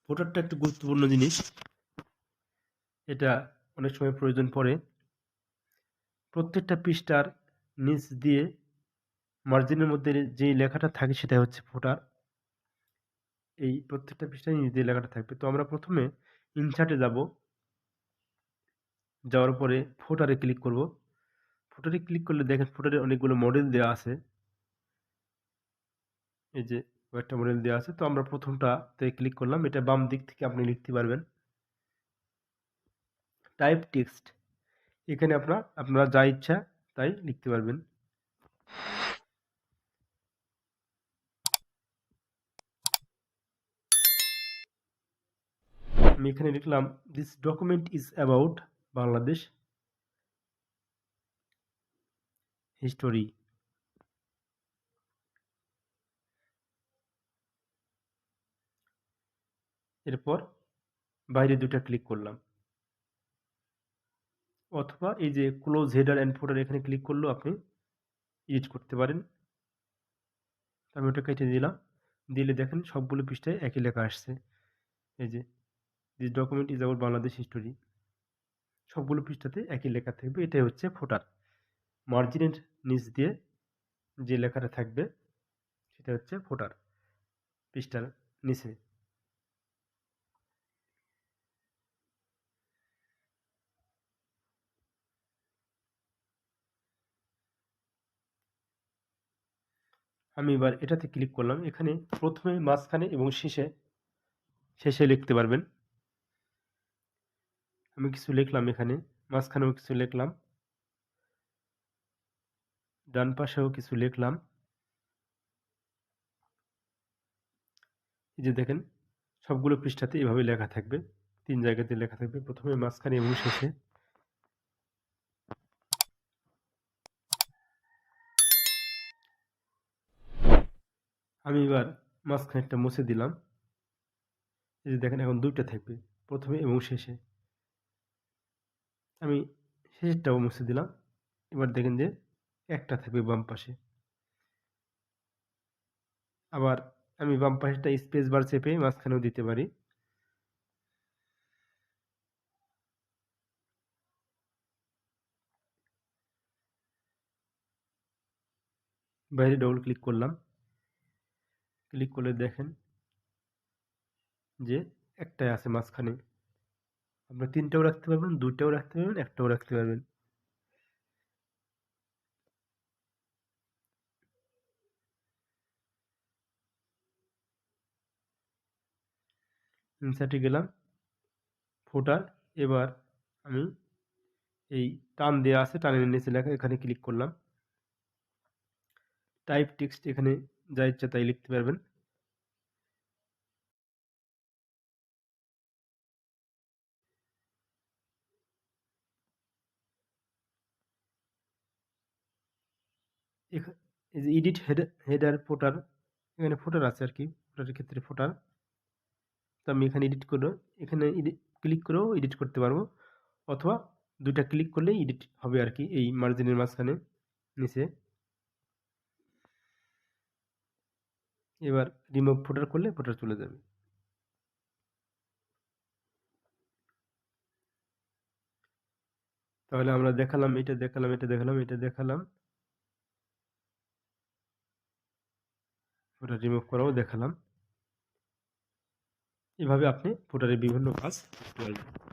ফুটারটা একটা গুরুত্বপূর্ণ জিনিস, এটা অনেক সময় প্রয়োজন পড়ে। প্রত্যেকটা পৃষ্ঠার নিচ দিয়ে মার্জিনের মধ্যে যেই লেখাটা থাকে সেটা হচ্ছে ফুটার। এই প্রত্যেকটা পৃষ্ঠায় নিচ দিয়ে লেখাটা থাকবে। তো আমরা প্রথমে ইনসার্টে যাব, যাওয়ার পরে ফুটারে ক্লিক করব। ফুটারে ক্লিক করলে দেখেন ফুটারে অনেকগুলো মডেল দেওয়া আছে, এই যে কয়েকটা মডেল দেওয়া আছে। তো আমরা প্রথমটাতে ক্লিক করলাম, এটা বাম দিক থেকে আপনি লিখতে পারবেন। টাইপ টেক্সট, এখানে আপনারা যা ইচ্ছা তাই লিখতে পারবেন। আমি এখানে লিখলাম this document is about Bangladesh history. এরপর বাইরে দুটা ক্লিক করলাম, অথবা এই যে ক্লোজ হেডার অ্যান্ড ফুটার এখানে ক্লিক করলেও আপনি এডিট করতে পারেন। আমি ওটা কেটে দিলাম, দিলে দেখেন সবগুলো পৃষ্ঠায় একই লেখা আসছে, এই যে this document is about Bangladesh history. সবগুলো পৃষ্ঠাতে একই লেখা থাকবে, এটাই হচ্ছে ফুটার। মার্জিনের নিচ দিয়ে যে লেখাটা থাকবে সেটা হচ্ছে ফুটার, পৃষ্ঠার নিচে। আমি এবার এটাতে ক্লিক করলাম, এখানে প্রথমে, মাঝখানে এবং শেষে লিখতে পারবেন। আমি কিছু লিখলাম এখানে, মাঝখানেও কিছু লিখলাম, ডান পাশেও কিছু লিখলাম। এই যে দেখেন সবগুলো পৃষ্ঠাতে এভাবে লেখা থাকবে, 3 জায়গাতে লেখা থাকবে, প্রথমে, মাঝখানে এবং শেষে। আমি এবার মাঝখানেরটা মুছে দিলাম, এই যে দেখেন এখন 2টা থাকবে, প্রথমে এবং শেষে। আমি শেষেরটাও মুছে দিলাম, এবার দেখেন যে একটা থাকবে বাম পাশে। আবার আমি বাম পাশেরটা স্পেস বার চেপে মাঝখানেও দিতে পারি। বাইরে ডবল ক্লিক করলাম, ক্লিক করলে দেখেন যে একটাই আছে মাঝখানে। আপনারা 3টাও রাখতে পারবেন, 2টাও রাখতে পারবেন, একটাও রাখতে পারবেন। ইনসার্টে গেলাম, ফুটার। এবার আমি এই টান দেওয়া আছে, টানের নিচে লেখা, এখানে ক্লিক করলাম। টাইপ টেক্সট, এখানে যা ইচ্ছা তাই লিখতে পারবেন। এই যে এডিট হেডার ফুটার, এখানে ফুটার আছে আর কি, ফুটারের ক্ষেত্রে ফুটার। তো আমি এখানে এডিট করে, এখানে ক্লিক করেও এডিট করতে পারবো, অথবা 2টা ক্লিক করলেই এডিট হবে আর কি, এই মার্জিনের মাঝখানে নিচে। এবার রিমুভ ফুটার করলে ফুটার চলে যাবে। তাহলে আমরা দেখালাম, এটা দেখালাম, এটা দেখালাম, এটা দেখালাম, ফুটার রিমুভ করাও দেখালাম। এভাবে আপনি ফুটারের বিভিন্ন কাজ করতে পারবেন।